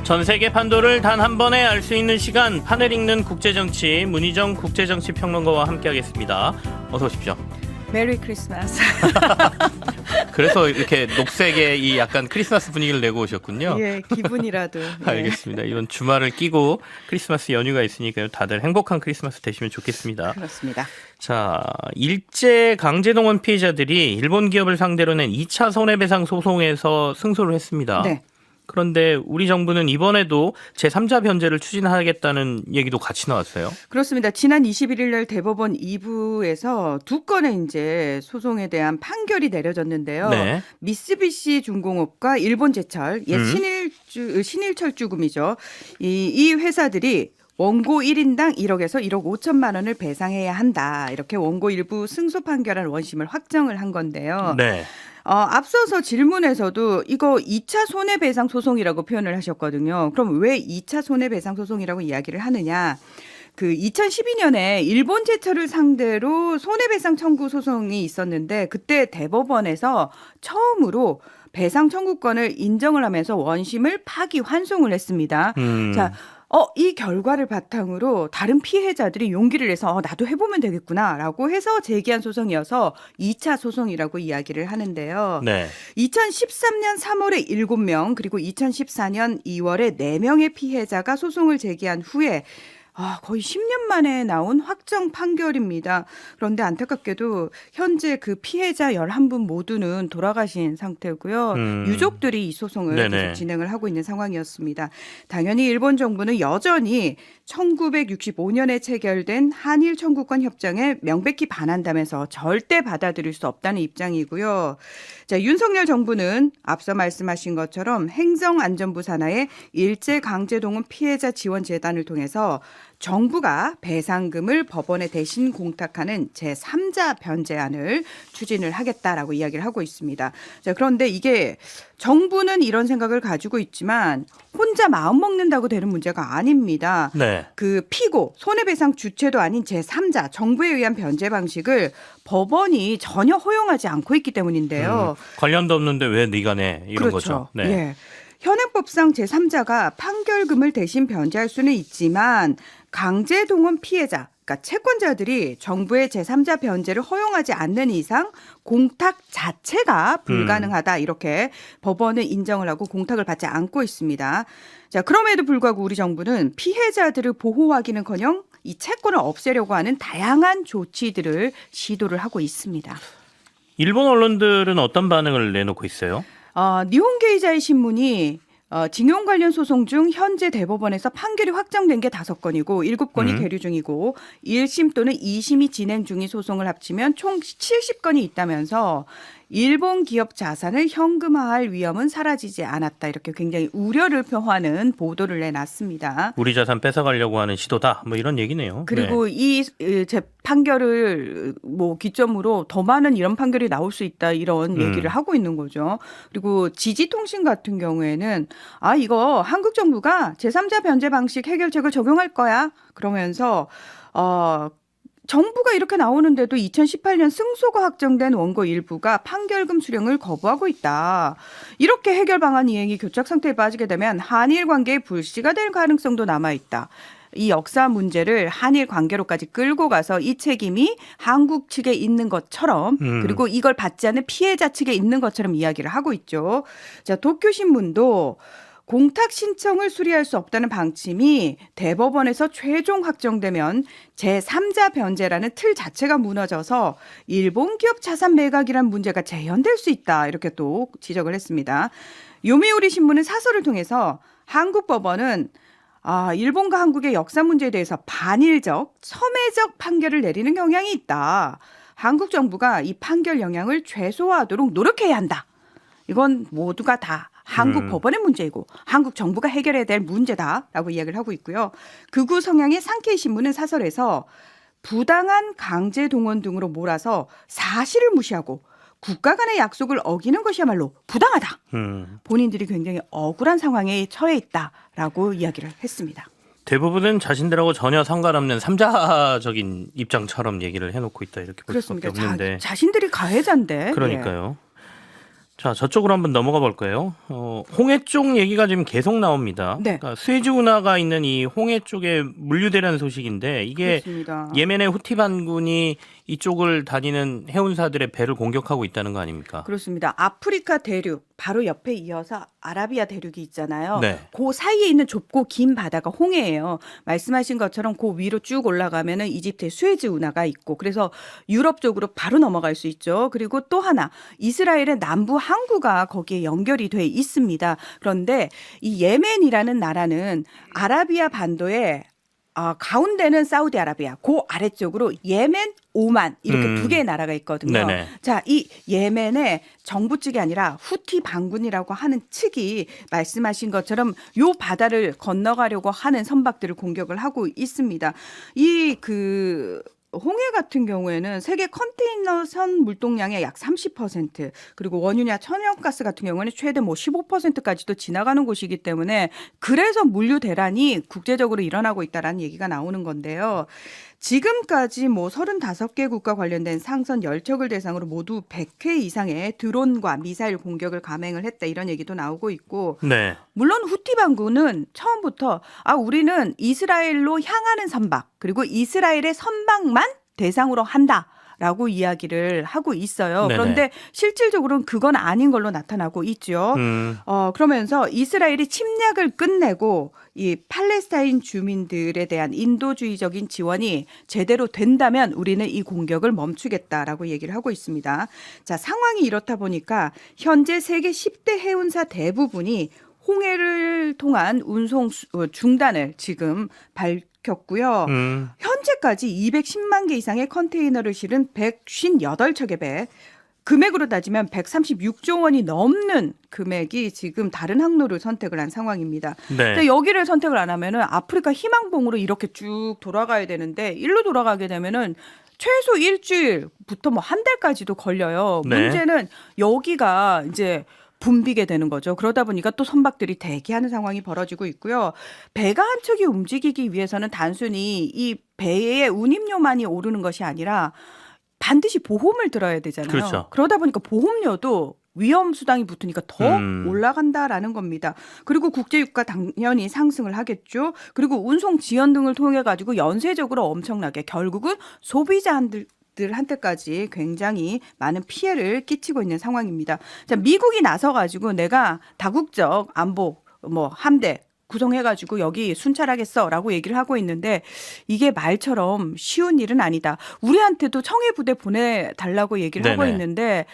전 세계 판도를 단 한 번에 알 수 있는 시간, 판을 읽는 국제정치, 문희정 국제정치평론가와 함께하겠습니다. 어서 오십시오. 메리 크리스마스. 그래서 이렇게 녹색의 이 약간 크리스마스 분위기를 내고 오셨군요. 예, 기분이라도. 예. 알겠습니다. 이번 주말을 끼고 크리스마스 연휴가 있으니까요. 다들 행복한 크리스마스 되시면 좋겠습니다. 그렇습니다. 자, 일제 강제동원 피해자들이 일본 기업을 상대로 낸 2차 손해배상 소송에서 승소를 했습니다. 네. 그런데 우리 정부는 이번에도 제3자 변제를 추진하겠다는 얘기도 같이 나왔어요. 그렇습니다. 지난 21일 날 대법원 2부에서 두 건의 이제 소송에 대한 판결이 내려졌는데요. 네. 미쓰비시 중공업과 일본제철, 신일철주금이죠. 이 회사들이 원고 1인당 1억에서 1억 5천만 원을 배상해야 한다. 이렇게 원고 일부 승소 판결한 원심을 확정을 한 건데요. 네. 앞서서 질문에서도 이거 2차 손해배상 소송이라고 표현을 하셨거든요. 그럼 왜 2차 손해배상 소송이라고 이야기를 하느냐? 그 2012년에 일본 제철을 상대로 손해배상 청구 소송이 있었는데 그때 대법원에서 처음으로 배상 청구권을 인정을 하면서 원심을 파기환송을 했습니다. 자, 이 결과를 바탕으로 다른 피해자들이 용기를 내서 나도 해보면 되겠구나라고 해서 제기한 소송이어서 2차 소송이라고 이야기를 하는데요. 네. 2013년 3월에 7명 그리고 2014년 2월에 4명의 피해자가 소송을 제기한 후에 거의 10년 만에 나온 확정 판결입니다. 그런데 안타깝게도 현재 그 피해자 11분 모두는 돌아가신 상태고요. 유족들이 이 소송을 계속 진행을 하고 있는 상황이었습니다. 당연히 일본 정부는 여전히 1965년에 체결된 한일 청구권 협정에 명백히 반한다면서 절대 받아들일 수 없다는 입장이고요. 자, 윤석열 정부는 앞서 말씀하신 것처럼 행정안전부 산하의 일제강제동원 피해자 지원재단을 통해서 정부가 배상금을 법원에 대신 공탁하는 제3자 변제안을 추진을 하겠다라고 이야기를 하고 있습니다. 자, 그런데 이게 정부는 이런 생각을 가지고 있지만 혼자 마음 먹는다고 되는 문제가 아닙니다. 네. 그 피고 손해배상 주체도 아닌 제3자 정부에 의한 변제 방식을 법원이 전혀 허용하지 않고 있기 때문인데요. 관련도 없는데 왜 네가 내 이런 그렇죠. 거죠. 네. 예. 현행법상 제3자가 판결금을 대신 변제할 수는 있지만 강제동원 피해자, 그러니까 채권자들이 정부의 제3자 변제를 허용하지 않는 이상 공탁 자체가 불가능하다 이렇게 법원은 인정을 하고 공탁을 받지 않고 있습니다. 자, 그럼에도 불구하고 우리 정부는 피해자들을 보호하기는커녕 이 채권을 없애려고 하는 다양한 조치들을 시도를 하고 있습니다. 일본 언론들은 어떤 반응을 내놓고 있어요? 니혼게이자이 신문이 징용 관련 소송 중 현재 대법원에서 판결이 확정된 게 5건이고 7건이 계류 중이고 1심 또는 2심이 진행 중인 소송을 합치면 총 70건이 있다면서 일본 기업 자산을 현금화할 위험은 사라지지 않았다. 이렇게 굉장히 우려를 표하는 보도를 내놨습니다. 우리 자산 뺏어가려고 하는 시도다. 뭐 이런 얘기네요. 그리고 이 판결을 기점으로 더 많은 이런 판결이 나올 수 있다. 이런 얘기를 하고 있는 거죠. 그리고 지지통신 같은 경우에는 이거 한국 정부가 제3자 변제 방식 해결책을 적용할 거야. 그러면서 정부가 이렇게 나오는데도 2018년 승소가 확정된 원고 일부가 판결금 수령을 거부하고 있다. 이렇게 해결 방안 이행이 교착 상태에 빠지게 되면 한일 관계에 불씨가 될 가능성도 남아있다. 이 역사 문제를 한일 관계로까지 끌고 가서 이 책임이 한국 측에 있는 것처럼 그리고 이걸 받지 않는 피해자 측에 있는 것처럼 이야기를 하고 있죠. 자, 도쿄신문도 공탁 신청을 수리할 수 없다는 방침이 대법원에서 최종 확정되면 제3자 변제라는 틀 자체가 무너져서 일본 기업 자산 매각이란 문제가 재현될 수 있다. 이렇게 또 지적을 했습니다. 요미우리 신문은 사설을 통해서 한국 법원은 일본과 한국의 역사 문제에 대해서 반일적, 첨예적 판결을 내리는 경향이 있다. 한국 정부가 이 판결 영향을 최소화하도록 노력해야 한다. 이건 모두가 다 한국 법원의 문제이고 한국 정부가 해결해야 될 문제다라고 이야기를 하고 있고요. 극우 성향의 산케이 신문은 사설에서 부당한 강제 동원 등으로 몰아서 사실을 무시하고 국가 간의 약속을 어기는 것이야말로 부당하다. 본인들이 굉장히 억울한 상황에 처해 있다라고 이야기를 했습니다. 대부분은 자신들하고 전혀 상관없는 3자적인 입장처럼 얘기를 해놓고 있다 이렇게 볼 수밖에 없는데. 자신들이 가해자인데. 그러니까요. 자, 저쪽으로 한번 넘어가 볼까요? 홍해 쪽 얘기가 지금 계속 나옵니다. 네. 그러니까 스웨즈 운하가 있는 이 홍해 쪽에 물류대라는 소식인데 이게 그렇습니다. 예멘의 후티 반군이 이쪽을 다니는 해운사들의 배를 공격하고 있다는 거 아닙니까? 그렇습니다. 아프리카 대륙 바로 옆에 이어서 아라비아 대륙이 있잖아요. 네. 그 사이에 있는 좁고 긴 바다가 홍해예요. 말씀하신 것처럼 그 위로 쭉 올라가면은 이집트의 수에즈 운하가 있고 그래서 유럽 쪽으로 바로 넘어갈 수 있죠. 그리고 또 하나 이스라엘의 남부 항구가 거기에 연결이 돼 있습니다. 그런데 이 예멘이라는 나라는 아라비아 반도에 가운데는 사우디아라비아, 그 아래쪽으로 예멘, 오만 이렇게 두 개의 나라가 있거든요. 네네. 자, 이 예멘의 정부 측이 아니라 후티 반군이라고 하는 측이 말씀하신 것처럼 요 바다를 건너가려고 하는 선박들을 공격을 하고 있습니다. 홍해 같은 경우에는 세계 컨테이너선 물동량의 약 30% 그리고 원유냐 천연가스 같은 경우에는 최대 15%까지도 지나가는 곳이기 때문에 그래서 물류 대란이 국제적으로 일어나고 있다라는 얘기가 나오는 건데요. 지금까지 35개 국가 관련된 상선 10척을 대상으로 모두 100회 이상의 드론과 미사일 공격을 감행을 했다 이런 얘기도 나오고 있고 네. 물론 후티 반군은 처음부터 우리는 이스라엘로 향하는 선박 그리고 이스라엘의 선박만 대상으로 한다라고 이야기를 하고 있어요. 네네. 그런데 실질적으로는 그건 아닌 걸로 나타나고 있죠. 그러면서 이스라엘이 침략을 끝내고 이 팔레스타인 주민들에 대한 인도주의적인 지원이 제대로 된다면 우리는 이 공격을 멈추겠다라고 얘기를 하고 있습니다. 자, 상황이 이렇다 보니까 현재 세계 10대 해운사 대부분이 홍해를 통한 운송 중단을 지금 밝혔고요. 현재까지 210만 개 이상의 컨테이너를 실은 158척의 배, 금액으로 따지면 136조 원이 넘는 금액이 지금 다른 항로를 선택을 한 상황입니다. 네. 근데 여기를 선택을 안 하면은 아프리카 희망봉으로 이렇게 쭉 돌아가야 되는데 일로 돌아가게 되면은 최소 일주일부터 한 달까지도 걸려요. 네. 문제는 여기가 이제 붐비게 되는 거죠. 그러다 보니까 또 선박들이 대기하는 상황이 벌어지고 있고요. 배가 한 척이 움직이기 위해서는 단순히 이 배의 운임료만이 오르는 것이 아니라 반드시 보험을 들어야 되잖아요. 그렇죠. 그러다 보니까 보험료도 위험 수당이 붙으니까 더 올라간다라는 겁니다. 그리고 국제유가 당연히 상승을 하겠죠. 그리고 운송 지연 등을 통해 가지고 연쇄적으로 엄청나게 결국은 소비자들한테까지 굉장히 많은 피해를 끼치고 있는 상황입니다. 자, 미국이 나서 가지고 내가 다국적 안보 함대 구성해가지고 여기 순찰하겠어라고 얘기를 하고 있는데 이게 말처럼 쉬운 일은 아니다. 우리한테도 청해부대 보내달라고 얘기를 하고 네네. 있는데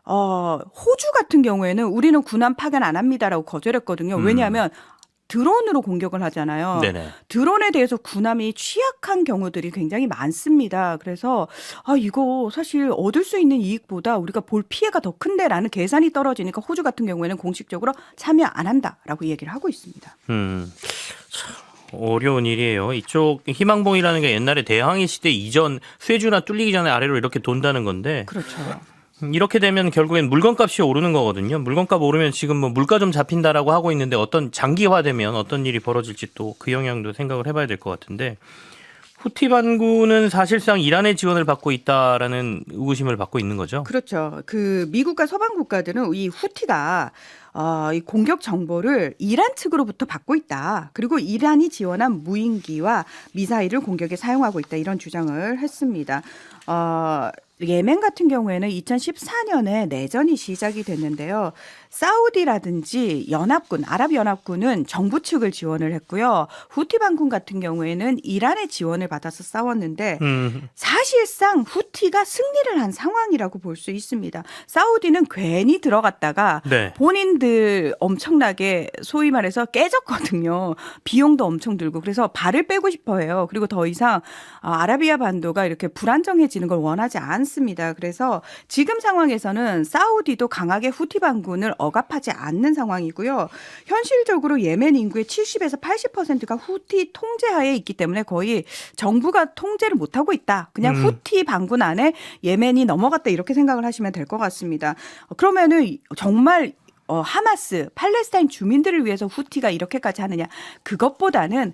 호주 같은 경우에는 우리는 군함 파견 안 합니다라고 거절했거든요. 왜냐하면 드론으로 공격을 하잖아요. 네네. 드론에 대해서 군함이 취약한 경우들이 굉장히 많습니다. 그래서 이거 사실 얻을 수 있는 이익보다 우리가 볼 피해가 더 큰데라는 계산이 떨어지니까 호주 같은 경우에는 공식적으로 참여 안 한다라고 얘기를 하고 있습니다. 참 어려운 일이에요. 이쪽 희망봉이라는 게 옛날에 대항해 시대 이전 스웨즈나 뚫리기 전에 아래로 이렇게 돈다는 건데 그렇죠. 이렇게 되면 결국엔 물건값이 오르는 거거든요. 물건값 오르면 지금 물가 좀 잡힌다라고 하고 있는데 어떤 장기화되면 어떤 일이 벌어질지 또 그 영향도 생각을 해봐야 될 것 같은데 후티 반군은 사실상 이란의 지원을 받고 있다라는 의구심을 받고 있는 거죠. 그렇죠. 그 미국과 서방 국가들은 이 후티가 이 공격 정보를 이란 측으로부터 받고 있다. 그리고 이란이 지원한 무인기와 미사일을 공격에 사용하고 있다. 이런 주장을 했습니다. 예멘 같은 경우에는 2014년에 내전이 시작이 됐는데요. 사우디라든지 아랍연합군은 정부 측을 지원을 했고요. 후티 반군 같은 경우에는 이란의 지원을 받아서 싸웠는데 사실상 후티가 승리를 한 상황이라고 볼 수 있습니다. 사우디는 괜히 들어갔다가 네. 본인들 엄청나게 소위 말해서 깨졌거든요. 비용도 엄청 들고 그래서 발을 빼고 싶어 해요. 그리고 더 이상 아라비아 반도가 이렇게 불안정해지는 걸 원하지 않습니다. 그래서 지금 상황에서는 사우디도 강하게 후티 반군을 억압하지 않는 상황이고요. 현실적으로 예멘 인구의 70에서 80%가 후티 통제하에 있기 때문에 거의 정부가 통제를 못하고 있다. 그냥 후티 반군 안에 예멘이 넘어갔다 이렇게 생각을 하시면 될 것 같습니다. 그러면은 정말 하마스, 팔레스타인 주민들을 위해서 후티가 이렇게까지 하느냐. 그것보다는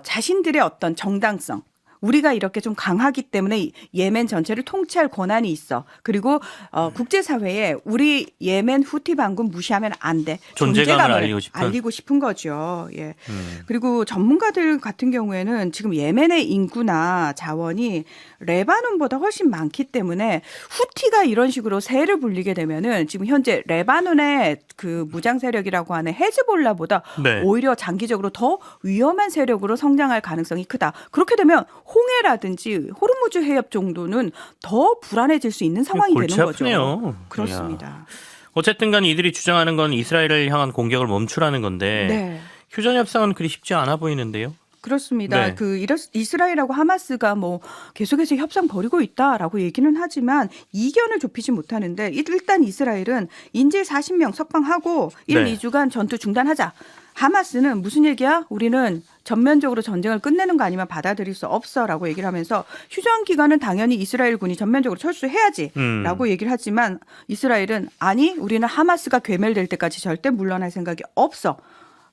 자신들의 어떤 정당성, 우리가 이렇게 좀 강하기 때문에 예멘 전체를 통치할 권한이 있어. 그리고 국제사회에 우리 예멘 후티 반군 무시하면 안 돼. 존재감을 알리고 싶은 거죠. 예. 그리고 전문가들 같은 경우에는 지금 예멘의 인구나 자원이 레바논보다 훨씬 많기 때문에 후티가 이런 식으로 세를 불리게 되면은 지금 현재 레바논의 그 무장 세력이라고 하는 헤즈볼라보다 네. 오히려 장기적으로 더 위험한 세력으로 성장할 가능성이 크다. 그렇게 되면 홍해라든지 호르무즈 해협 정도는 더 불안해질 수 있는 상황이 되는 골치 거죠. 아프네요. 그렇습니다. 야. 어쨌든 간 이들이 주장하는 건 이스라엘을 향한 공격을 멈추라는 건데 네. 휴전 협상은 그리 쉽지 않아 보이는데요. 그렇습니다. 네. 이스라엘하고 하마스가 뭐 계속해서 협상 벌이고 있다라고 얘기는 하지만 이견을 좁히지 못하는데 일단 이스라엘은 인질 40명 석방하고 1, 네. 2주간 전투 중단하자. 하마스는 무슨 얘기야? 우리는 전면적으로 전쟁을 끝내는 거 아니면 받아들일 수 없어라고 얘기를 하면서 휴전 기간은 당연히 이스라엘 군이 전면적으로 철수해야지라고 얘기를 하지만 이스라엘은 아니 우리는 하마스가 괴멸될 때까지 절대 물러날 생각이 없어.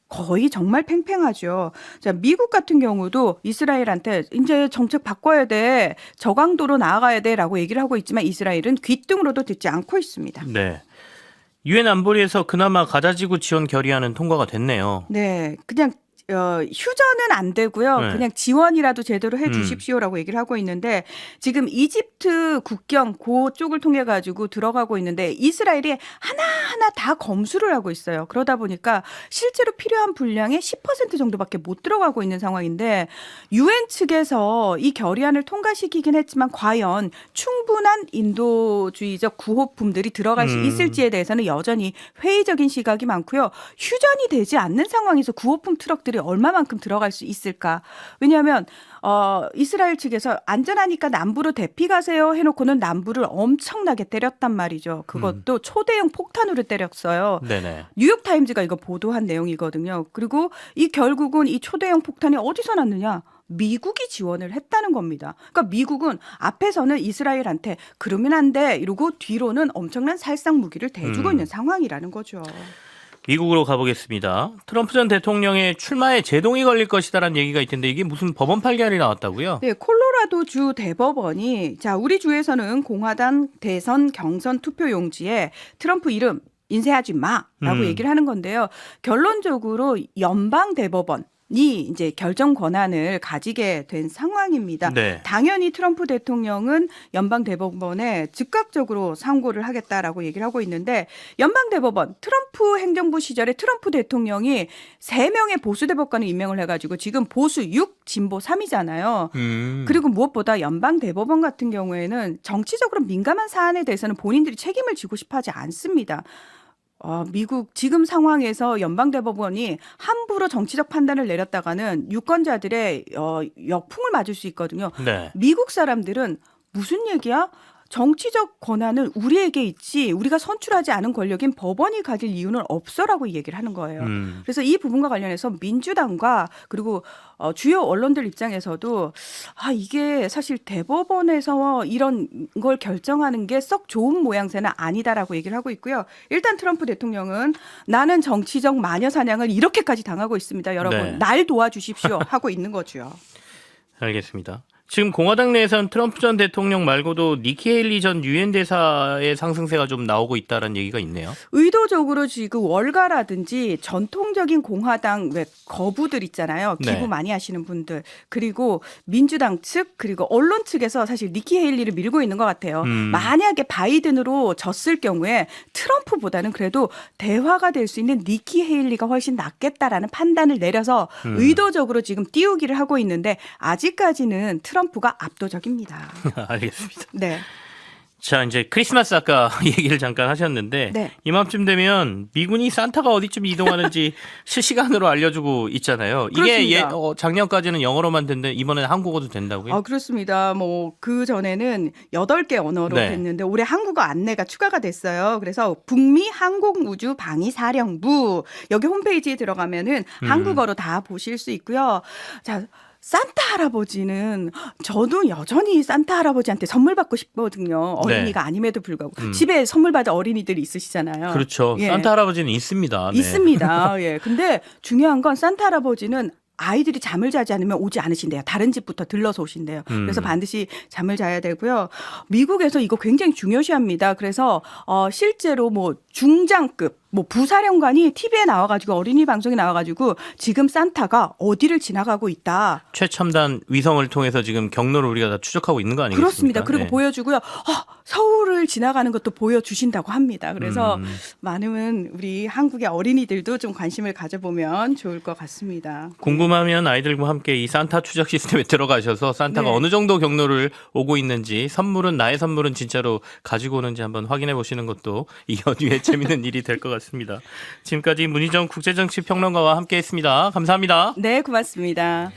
거의 정말 팽팽하죠. 자, 미국 같은 경우도 이스라엘한테 이제 정책 바꿔야 돼. 저강도로 나아가야 돼라고 얘기를 하고 있지만 이스라엘은 귀등으로도 듣지 않고 있습니다. 네. 유엔 안보리에서 그나마 가자지구 지원 결의안은 통과가 됐네요. 네. 그냥 휴전은 안 되고요. 네. 그냥 지원이라도 제대로 해 주십시오라고 얘기를 하고 있는데 지금 이집트 국경 그쪽을 통해 가지고 들어가고 있는데 이스라엘이 하나하나 다 검수를 하고 있어요. 그러다 보니까 실제로 필요한 분량의 10% 정도밖에 못 들어가고 있는 상황인데 유엔 측에서 이 결의안을 통과시키긴 했지만 과연 충분한 인도주의적 구호품들이 들어갈 수 있을지에 대해서는 여전히 회의적인 시각이 많고요. 휴전이 되지 않는 상황에서 구호품 트럭들이 얼마만큼 들어갈 수 있을까? 왜냐하면 이스라엘 측에서 안전하니까 남부로 대피 가세요 해놓고는 남부를 엄청나게 때렸단 말이죠. 그것도 초대형 폭탄으로 때렸어요. 네네. 뉴욕타임즈가 이거 보도한 내용이거든요. 그리고 이 결국은 이 초대형 폭탄이 어디서 났느냐? 미국이 지원을 했다는 겁니다. 그러니까 미국은 앞에서는 이스라엘한테 그러면 안 돼 이러고 뒤로는 엄청난 살상 무기를 대주고 있는 상황이라는 거죠. 미국으로 가보겠습니다. 트럼프 전 대통령의 출마에 제동이 걸릴 것이다라는 얘기가 있던데 이게 무슨 법원 판결이 나왔다고요? 네, 콜로라도주 대법원이 자 우리 주에서는 공화당 대선 경선 투표 용지에 트럼프 이름 인쇄하지 마라고 얘기를 하는 건데요. 결론적으로 연방 대법원 이 이제 결정 권한을 가지게 된 상황입니다. 네. 당연히 트럼프 대통령은 연방 대법원에 즉각적으로 상고를 하겠다라고 얘기를 하고 있는데 연방 대법원 트럼프 행정부 시절에 트럼프 대통령이 3명의 보수 대법관을 임명을 해가지고 지금 보수 6, 진보 3이잖아요. 그리고 무엇보다 연방 대법원 같은 경우에는 정치적으로 민감한 사안에 대해서는 본인들이 책임을 지고 싶어하지 않습니다. 미국 지금 상황에서 연방대법원이 함부로 정치적 판단을 내렸다가는 유권자들의 역풍을 맞을 수 있거든요. 네. 미국 사람들은 무슨 얘기야? 정치적 권한은 우리에게 있지 우리가 선출하지 않은 권력인 법원이 가질 이유는 없어라고 얘기를 하는 거예요. 그래서 이 부분과 관련해서 민주당과 그리고 주요 언론들 입장에서도 이게 사실 대법원에서 이런 걸 결정하는 게 썩 좋은 모양새는 아니다라고 얘기를 하고 있고요. 일단 트럼프 대통령은 나는 정치적 마녀 사냥을 이렇게까지 당하고 있습니다. 여러분 네. 날 도와주십시오 하고 있는 거죠. 알겠습니다. 지금 공화당 내에서는 트럼프 전 대통령 말고도 니키 헤일리 전 유엔 대사의 상승세가 좀 나오고 있다는 얘기가 있네요. 의도적으로 지금 월가라든지 전통적인 공화당 거부들 있잖아요. 기부 네. 많이 하시는 분들. 그리고 민주당 측 그리고 언론 측에서 사실 니키 헤일리를 밀고 있는 것 같아요. 만약에 바이든으로 졌을 경우에 트럼프보다는 그래도 대화가 될 수 있는 니키 헤일리가 훨씬 낫겠다라는 판단을 내려서 의도적으로 지금 띄우기를 하고 있는데 아직까지는 트럼프가 압도적입니다. 알겠습니다. 네. 자, 이제 크리스마스 아까 얘기를 잠깐 하셨는데 네. 이맘쯤 되면 미군이 산타가 어디쯤 이동하는지 실시간으로 알려주고 있잖아요. 이게 그렇습니다. 작년까지는 영어로만 됐는데 이번에는 한국어도 된다고요? 그렇습니다. 뭐 그 전에는 8개 언어로 네. 됐는데 올해 한국어 안내가 추가가 됐어요. 그래서 북미 항공우주방위사령부 여기 홈페이지에 들어가면은 한국어로 다 보실 수 있고요. 자, 산타 할아버지는 저도 여전히 산타 할아버지한테 선물 받고 싶거든요. 어린이가 아님에도 불구하고 집에 선물 받은 어린이들이 있으시잖아요. 그렇죠. 예. 산타 할아버지는 있습니다. 네. 있습니다. 예. 근데 중요한 건 산타 할아버지는 아이들이 잠을 자지 않으면 오지 않으신대요. 다른 집부터 들러서 오신대요. 그래서 반드시 잠을 자야 되고요. 미국에서 이거 굉장히 중요시합니다. 그래서 실제로 뭐 중장급 뭐 부사령관이 TV에 나와가지고 어린이 방송에 나와가지고 지금 산타가 어디를 지나가고 있다. 최첨단 위성을 통해서 지금 경로를 우리가 다 추적하고 있는 거 아니겠습니까? 그렇습니다. 그리고 네. 보여주고요. 서울을 지나가는 것도 보여주신다고 합니다. 그래서 많은 우리 한국의 어린이들도 좀 관심을 가져보면 좋을 것 같습니다. 궁금하면 아이들과 함께 이 산타 추적 시스템에 들어가셔서 산타가 네. 어느 정도 경로를 오고 있는지 나의 선물은 진짜로 가지고 오는지 한번 확인해 보시는 것도 이 연휴에 재밌는 일이 될 것 같습니다. 지금까지 문희정 국제정치평론가와 함께했습니다. 감사합니다. 네, 고맙습니다.